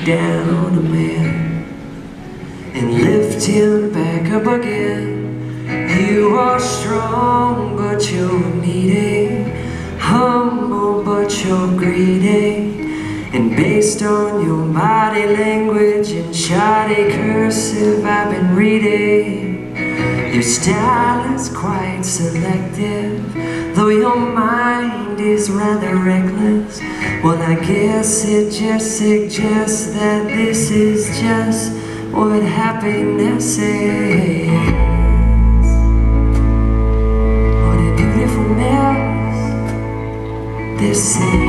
down a man and lift him back up again. You are strong, but you're needy, humble, but you're greedy. And based on your body language and shoddy cursive I've been reading, your style is quite selective, though your mind is rather reckless. Well, I guess it just suggests that this is just what happiness is. What a beautiful mess this is.